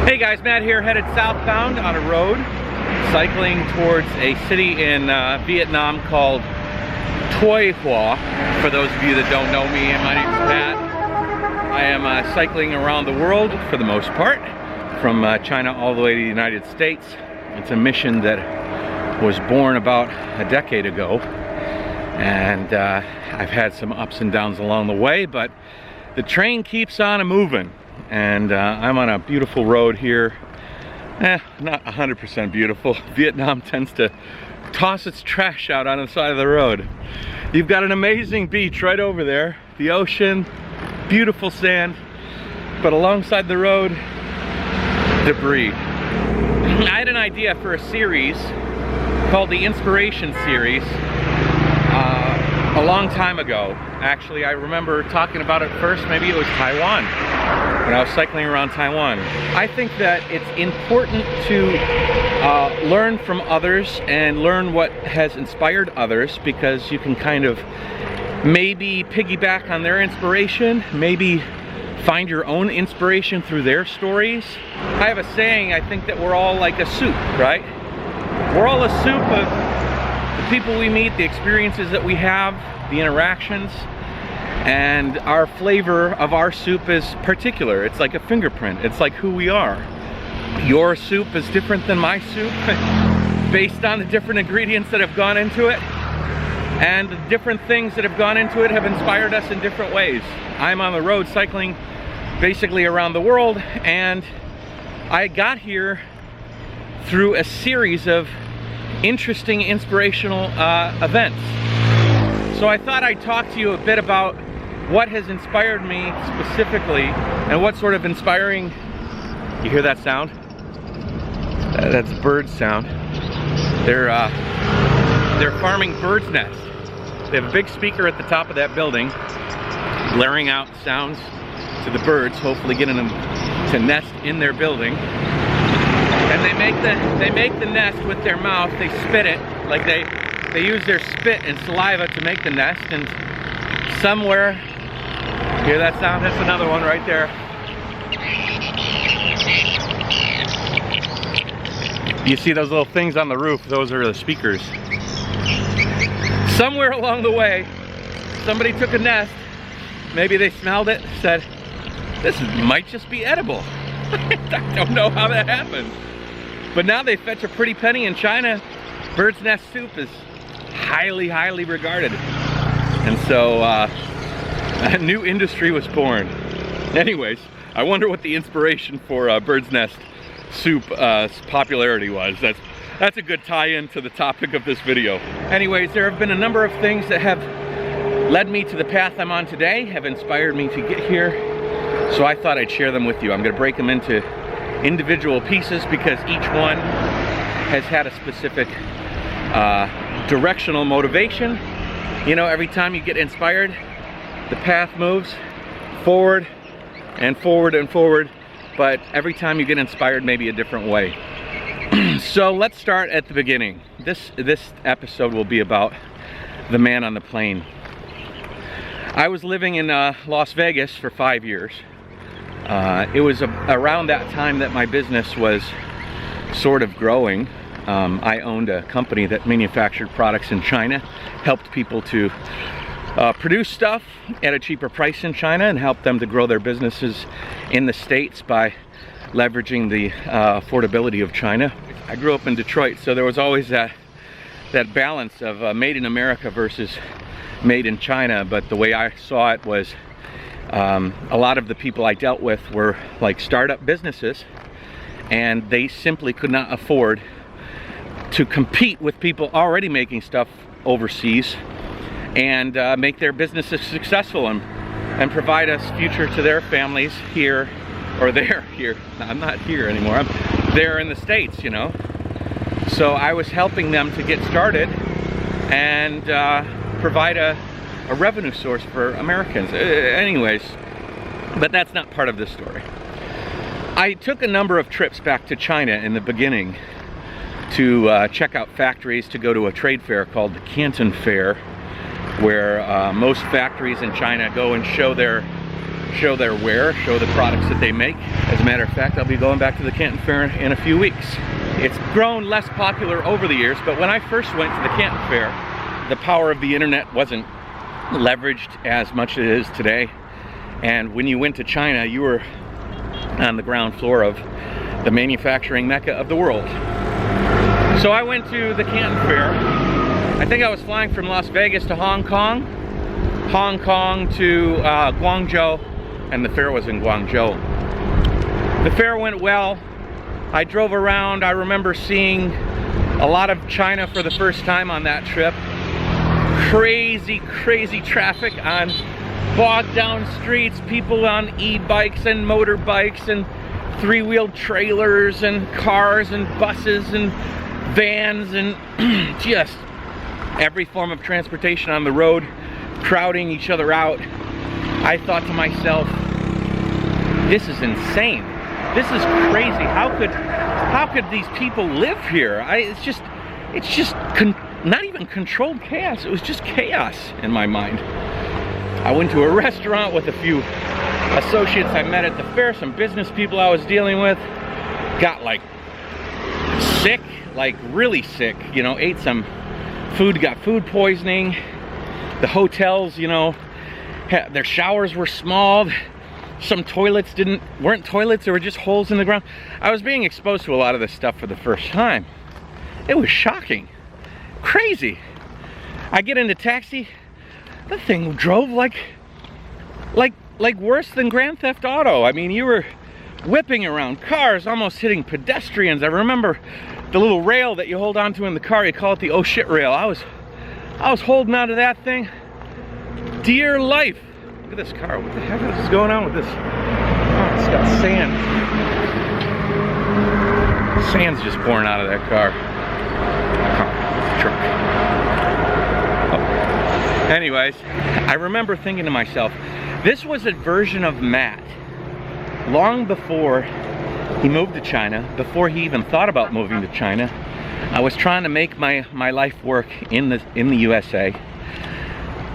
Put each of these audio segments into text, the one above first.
Hey guys, Matt here, headed southbound on a road, cycling towards a city in Vietnam called Toi Hoa. For those of you that don't know me, my name's Matt. I am cycling around the world for the most part, from China all the way to the United States. It's a mission that was born about a decade ago, and I've had some ups and downs along the way, but the train keeps on moving. And I'm on a beautiful road here. Not 100% beautiful. Vietnam tends to toss its trash out on the side of the road. You've got an amazing beach right over there. The ocean, beautiful sand, but alongside the road, debris. I had an idea for a series called the Inspiration Series a long time ago. Actually, I remember talking about it first, maybe it was Taiwan, when I was cycling around Taiwan. I think that it's important to learn from others and learn what has inspired others, because you can kind of maybe piggyback on their inspiration, maybe find your own inspiration through their stories. I have a saying, I think that we're all like a soup, right? We're all a soup of the people we meet, the experiences that we have, the interactions, and our flavor of our soup is particular. It's like a fingerprint. It's like who we are. Your soup is different than my soup based on the different ingredients that have gone into it, and the different things that have gone into it have inspired us in different ways. I'm on the road cycling basically around the world, and I got here through a series of interesting, inspirational events. So I thought I'd talk to you a bit about what has inspired me specifically, and what sort of inspiring... You hear that sound? That's bird sound. They're farming birds' nests. They have a big speaker at the top of that building, blaring out sounds to the birds, hopefully getting them to nest in their building. And they make the nest with their mouth. They spit it, like they use their spit and saliva to make the nest. And somewhere, hear that sound? That's another one right there. You see those little things on the roof? Those are the speakers. Somewhere along the way, somebody took a nest. Maybe they smelled it, said, "This might just be edible." I don't know how that happened. But now they fetch a pretty penny in China. Bird's nest soup is highly, highly regarded. And so a new industry was born. Anyways, I wonder what the inspiration for bird's nest soup popularity was. That's a good tie-in to the topic of this video. Anyways, there have been a number of things that have led me to the path I'm on today, have inspired me to get here. So I thought I'd share them with you. I'm going to break them into individual pieces because each one has had a specific directional motivation. You know, every time you get inspired, the path moves forward and forward and forward, but every time you get inspired, maybe a different way. So let's start at the beginning. This episode will be about the man on the plane. I was living in Las Vegas for 5 years. It was around that time that my business was sort of growing. I owned a company that manufactured products in China, helped people to produce stuff at a cheaper price in China, and helped them to grow their businesses in the States by leveraging the affordability of China. I grew up in Detroit, so there was always that balance of made in America versus made in China. But the way I saw it was a lot of the people I dealt with were like startup businesses, and they simply could not afford to compete with people already making stuff overseas and make their businesses successful and provide us future to their families here, or there here. I'm not here anymore. I'm there in the States, you know. So I was helping them to get started and provide a revenue source for Americans. Anyways, but that's not part of this story. I took a number of trips back to China in the beginning to check out factories, to go to a trade fair called the Canton Fair, where most factories in China go and show their show their wear, show the products that they make. As a matter of fact, I'll be going back to the Canton Fair in a few weeks. It's grown less popular over the years, but when I first went to the Canton Fair, the power of the internet wasn't leveraged as much as it is today. And when you went to China, you were on the ground floor of the manufacturing mecca of the world. So I went to the Canton Fair. I think I was flying from Las Vegas to Hong Kong to Guangzhou, and the fair was in Guangzhou. The fair went well. I drove around. I remember seeing a lot of China for the first time on that trip. Crazy, crazy traffic on bogged down streets, people on e-bikes and motorbikes and three-wheeled trailers and cars and buses and vans and just every form of transportation on the road, crowding each other out. I thought to myself, this is insane. This is crazy. How could these people live here? It's just not even controlled chaos. It was just chaos in my mind. I went to a restaurant with a few associates I met at the fair, some business people I was dealing with. Got like sick, like really sick, you know, ate some food, got food poisoning. The hotels, you know, their showers were small. Some toilets weren't toilets, they were just holes in the ground. I was being exposed to a lot of this stuff for the first time. It was shocking. Crazy. I get in the taxi, the thing drove like worse than Grand Theft Auto. I mean, you were whipping around cars, almost hitting pedestrians. I remember the little rail that you hold onto in the car, you call it the oh shit rail. I was holding onto that thing, dear life. Look at this car, what the heck is going on with this? Oh, it's got sand. Sand's just pouring out of that car. Truck. Oh. Anyways, I remember thinking to myself, this was a version of Matt long before he moved to China, before he even thought about moving to China. I was trying to make my life work in the USA.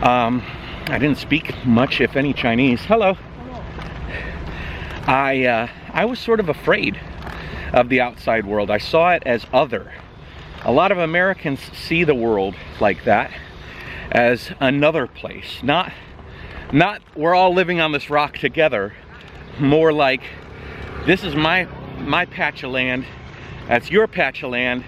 I didn't speak much, if any, Chinese. Hello. I was sort of afraid of the outside world. I saw it as other. A lot of Americans see the world like that, as another place. Not we're all living on this rock together. More like, this is my patch of land, that's your patch of land,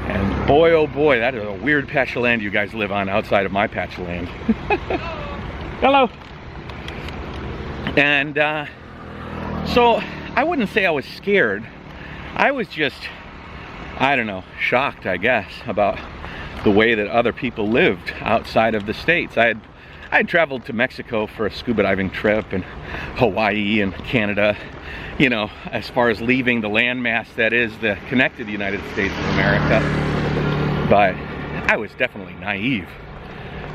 and boy oh boy, that is a weird patch of land you guys live on outside of my patch of land. Hello. And so I wouldn't say I was scared. I was just, I don't know, shocked, I guess, about the way that other people lived outside of the States. I had traveled to Mexico for a scuba diving trip, and Hawaii and Canada, you know, as far as leaving the landmass that is the connected United States of America. But I was definitely naive,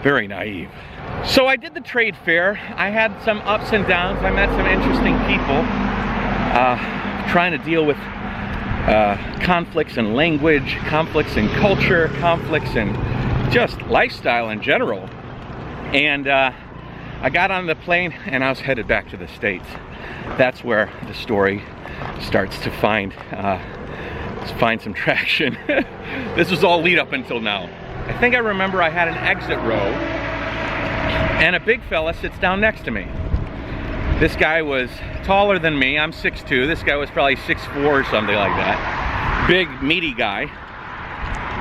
very naive. So I did the trade fair. I had some ups and downs. I met some interesting people, trying to deal with conflicts in language, conflicts in culture, conflicts in just lifestyle in general. And I got on the plane and I was headed back to the States. That's where the story starts to find some traction. This was all lead up until now. I think I remember I had an exit row and a big fella sits down next to me. This guy was taller than me. I'm 6'2". This guy was probably 6'4" or something like that. Big, meaty guy.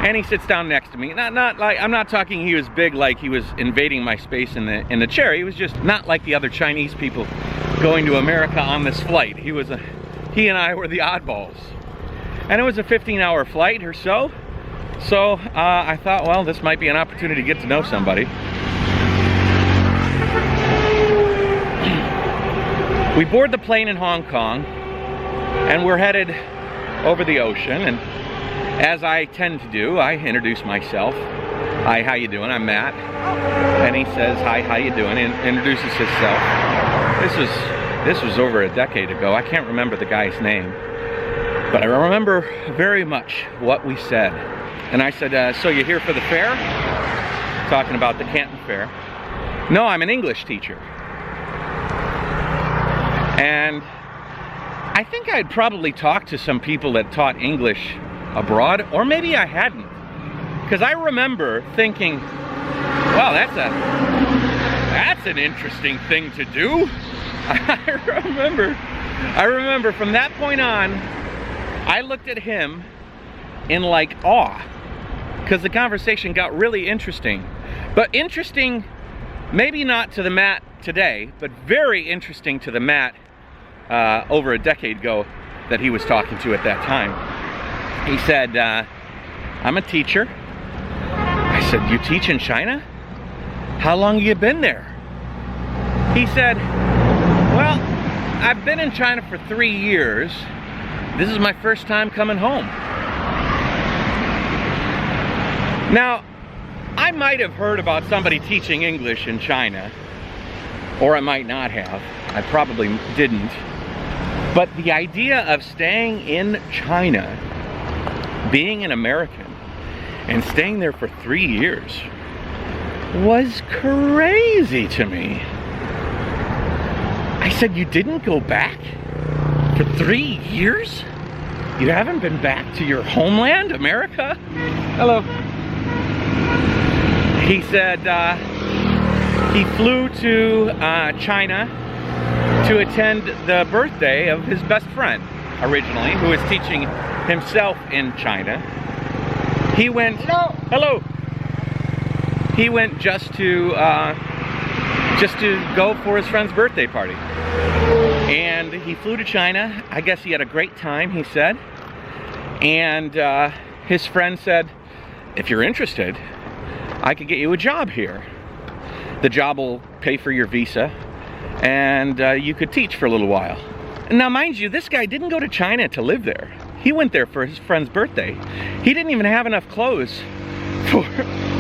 And he sits down next to me. Not like, I'm not talking he was big like he was invading my space in the chair. He was just not like the other Chinese people going to America on this flight. He and I were the oddballs. And it was a 15-hour flight or so. So I thought, well, this might be an opportunity to get to know somebody. We board the plane in Hong Kong and we're headed over the ocean, and as I tend to do, I introduce myself. Hi, how you doing? I'm Matt. And he says, hi, how you doing? And introduces himself. This was over a decade ago. I can't remember the guy's name, but I remember very much what we said. And I said, so you're here for the fair? Talking about the Canton Fair. No, I'm an English teacher. And I think I'd probably talked to some people that taught English abroad, or maybe I hadn't. Because I remember thinking, wow, that's an interesting thing to do. I remember from that point on, I looked at him in like awe, because the conversation got really interesting. But interesting, maybe not to the Matt today, but very interesting to the Matt over a decade ago that he was talking to at that time. He said, I'm a teacher. I said, you teach in China? How long have you been there? He said, well, I've been in China for 3 years. This is my first time coming home. Now, I might have heard about somebody teaching English in China, or I might not have. I probably didn't. But the idea of staying in China, being an American, and staying there for 3 years was crazy to me. I said, you didn't go back for 3 years? You haven't been back to your homeland, America? Hello. He said he flew to China to attend the birthday of his best friend, originally, who was teaching himself in China. He went, hello. He went just to go for his friend's birthday party. And he flew to China. I guess he had a great time, he said. And his friend said, if you're interested, I could get you a job here. The job will pay for your visa, and you could teach for a little while. Now, mind you, this guy didn't go to China to live there. He went there for his friend's birthday. He didn't even have enough clothes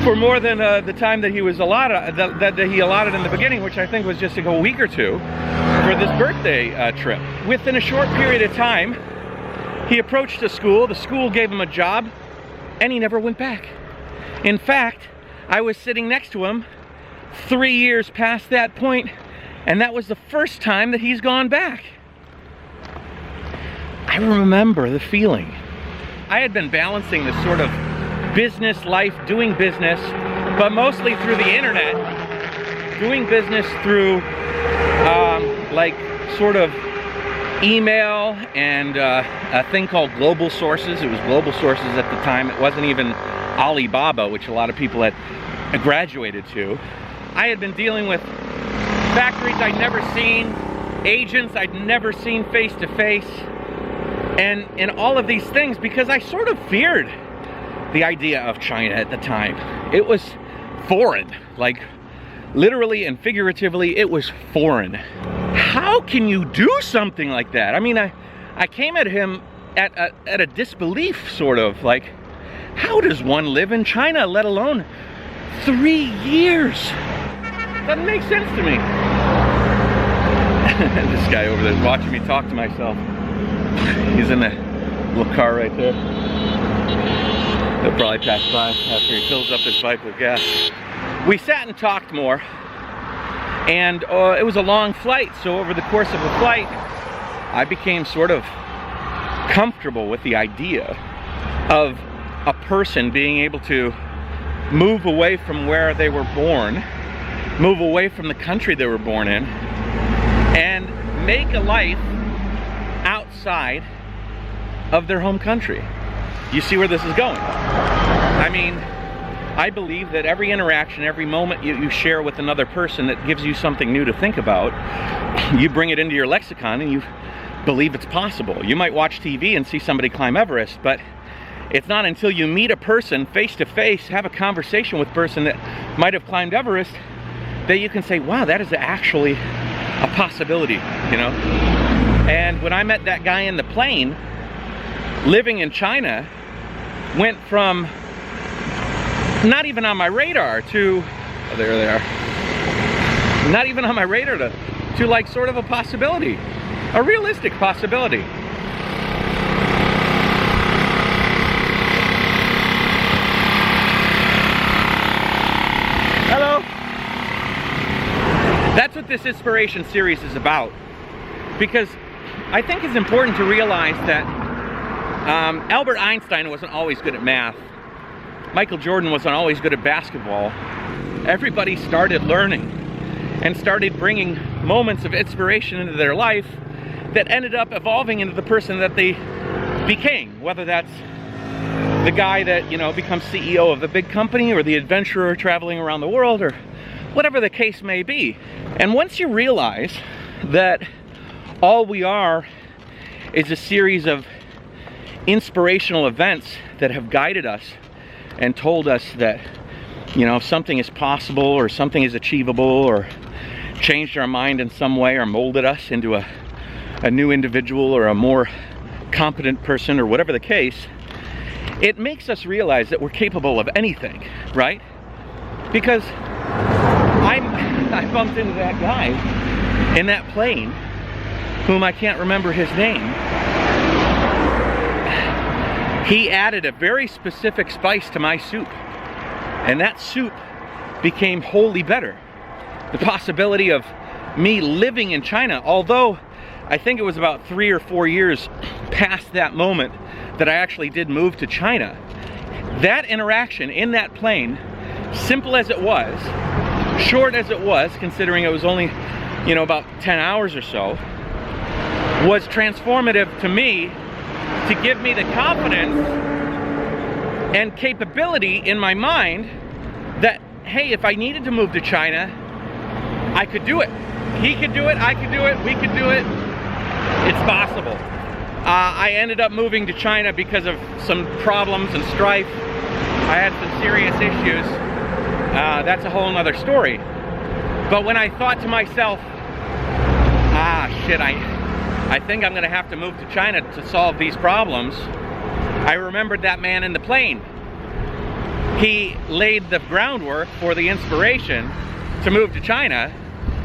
for more than the time that he was allotted, that he allotted in the beginning, which I think was just a week or two, for this birthday trip. Within a short period of time, he approached the school gave him a job, and he never went back. In fact, I was sitting next to him 3 years past that point, and that was the first time that he's gone back. I remember the feeling. I had been balancing this sort of business life, doing business, but mostly through the internet, doing business through like sort of email and a thing called global sources. It was global sources at the time. It wasn't even Alibaba, which a lot of people had graduated to. I had been dealing with factories I'd never seen, agents I'd never seen face to face, and all of these things because I sort of feared the idea of China at the time. It was foreign, like literally and figuratively, it was foreign. How can you do something like that? I mean, I came at him at a disbelief, sort of, like, how does one live in China, let alone 3 years? Doesn't make sense to me. This guy over there is watching me talk to myself. He's in the little car right there. He'll probably pass by after he fills up his bike with gas. We sat and talked more, and it was a long flight, so over the course of the flight, I became sort of comfortable with the idea of a person being able to move away from where they were born, move away from the country they were born in, and make a life outside of their home country. You see where this is going? I mean, I believe that every interaction, every moment you share with another person that gives you something new to think about, you bring it into your lexicon and you believe it's possible. You might watch TV and see somebody climb Everest, but it's not until you meet a person face to face, have a conversation with a person that might have climbed Everest, that you can say, wow, that is actually a possibility, you know? And when I met that guy in the plane, living in China, went from not even on my radar to, oh, there they are, not even on my radar to like sort of a possibility, a realistic possibility. Hello. That's what this inspiration series is about. because I think it's important to realize that Albert Einstein wasn't always good at math. Michael Jordan wasn't always good at basketball. Everybody started learning and started bringing moments of inspiration into their life that ended up evolving into the person that they became, whether that's the guy that, you know, becomes CEO of a big company, or the adventurer traveling around the world, or whatever the case may be. And once you realize that all we are is a series of inspirational events that have guided us and told us that, you know, something is possible or something is achievable, or changed our mind in some way, or molded us into a new individual or a more competent person, or whatever the case, it makes us realize that we're capable of anything, right? Because I bumped into that guy in that plane, whom I can't remember his name. He added a very specific spice to my soup, and that soup became wholly better. The possibility of me living in China, although I think it was about 3 or 4 years past that moment that I actually did move to China. That interaction in that plane, simple as it was, short as it was, considering it was only, you know, about 10 hours or so, was transformative to me, to give me the confidence and capability in my mind that, hey, if I needed to move to China, I could do it. He could do it, I could do it, we could do it. It's possible. I ended up moving to China because of some problems and strife. I had some serious issues. That's a whole nother story. But when I thought to myself, shit, I think I'm gonna have to move to China to solve these problems, I remembered that man in the plane. He laid the groundwork for the inspiration to move to China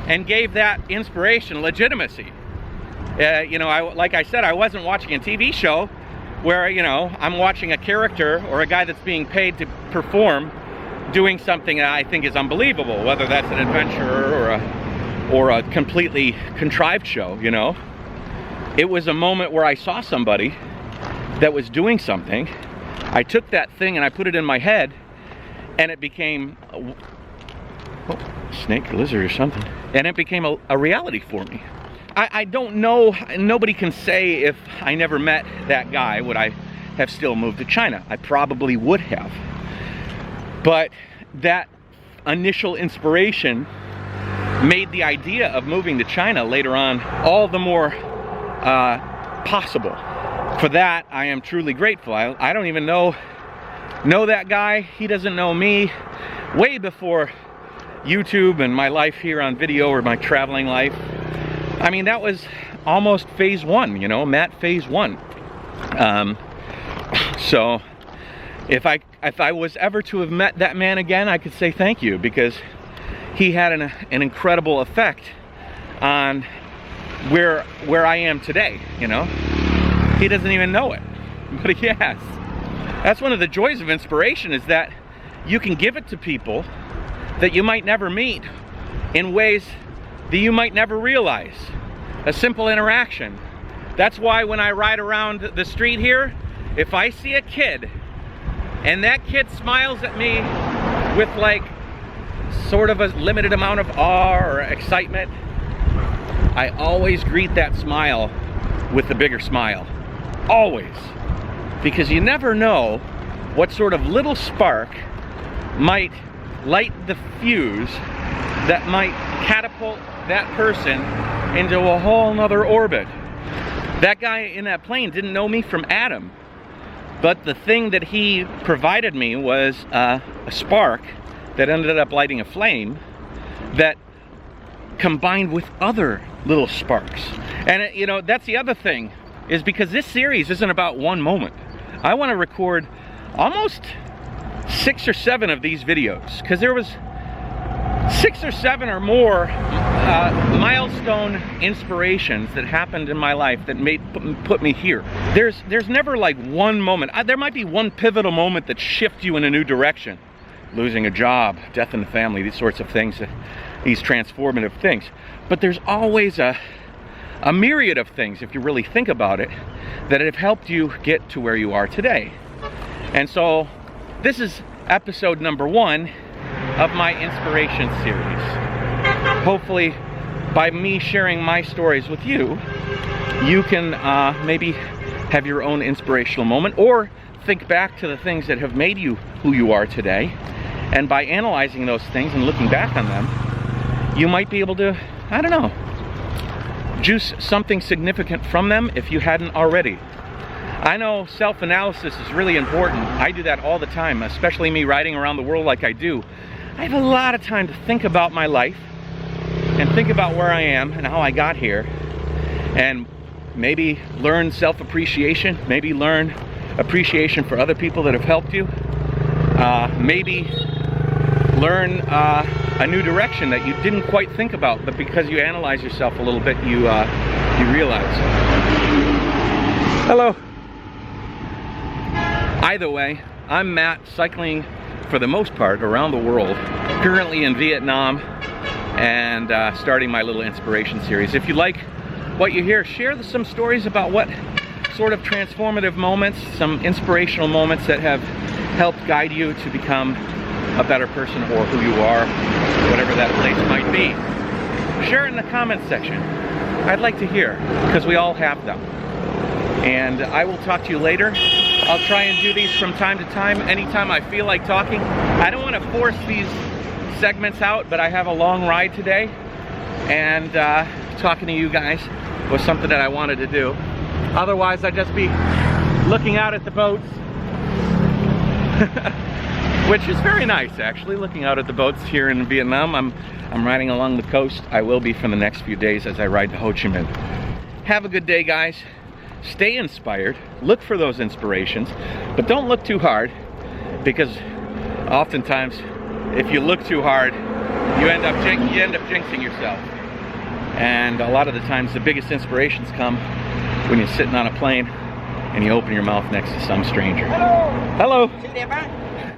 and gave that inspiration legitimacy. You know, like I said, I wasn't watching a TV show where, you know, I'm watching a character or a guy that's being paid to perform doing something that I think is unbelievable, whether that's an adventure or a completely contrived show, you know. It was a moment where I saw somebody that was doing something. I took that thing and I put it in my head, and it became snake or lizard or something, and it became a reality for me. I don't know, nobody can say if I never met that guy, would I have still moved to China? I probably would have. But that initial inspiration made the idea of moving to China later on all the more possible. For that, I am truly grateful. I don't even know that guy. He doesn't know me. Way before YouTube and my life here on video, or my traveling life. I mean, that was almost phase 1, you know, Matt phase 1. So if I was ever to have met that man again, I could say thank you, because he had an incredible effect on where I am today, you know. He doesn't even know it, but he has. That's one of the joys of inspiration, is that you can give it to people that you might never meet in ways that you might never realize. A simple interaction. That's why when I ride around the street here, if I see a kid and that kid smiles at me with like sort of a limited amount of awe or excitement, I always greet that smile with the bigger smile. Always. Because you never know what sort of little spark might light the fuse that might catapult that person into a whole nother orbit. That guy in that plane didn't know me from Adam, but the thing that he provided me was a spark that ended up lighting a flame that combined with other little sparks. And you know, that's the other thing, is because this series isn't about one moment. I want to record almost 6 or 7 of these videos, because there was 6 or 7 or more milestone inspirations that happened in my life that put me here. There's never like one moment. There might be one pivotal moment that shifts you in a new direction. Losing a job, death in the family, these sorts of things, these transformative things. But there's always a a myriad of things, if you really think about it, that have helped you get to where you are today. And so this is episode number 1 of my inspiration series. Hopefully, by me sharing my stories with you, you can maybe have your own inspirational moment, or think back to the things that have made you who you are today. And by analyzing those things and looking back on them, you might be able to, I don't know, juice something significant from them if you hadn't already. I know self-analysis is really important. I do that all the time, especially me riding around the world like I do. I have a lot of time to think about my life and think about where I am and how I got here, and maybe learn self-appreciation, maybe learn appreciation for other people that have helped you, maybe learn a new direction that you didn't quite think about, but because you analyze yourself a little bit, you realize. Hello. Either way, I'm Matt, cycling for the most part around the world, currently in Vietnam, and starting my little inspiration series. If you like what you hear, share some stories about what sort of transformative moments, some inspirational moments that have helped guide you to become a better person, or who you are, whatever that place might be. Share it in the comments section. I'd like to hear, because we all have them. And I will talk to you later. I'll try and do these from time to time, anytime I feel like talking. I don't want to force these segments out, but I have a long ride today, and talking to you guys was something that I wanted to do. Otherwise, I'd just be looking out at the boats, which is very nice, actually, looking out at the boats here in Vietnam. I'm riding along the coast. I will be for the next few days as I ride to Ho Chi Minh. Have a good day, guys. Stay inspired. Look for those inspirations, but don't look too hard, because oftentimes, if you look too hard, you end up jinxing yourself. And a lot of the times, the biggest inspirations come when you're sitting on a plane and you open your mouth next to some stranger. Hello. Hello.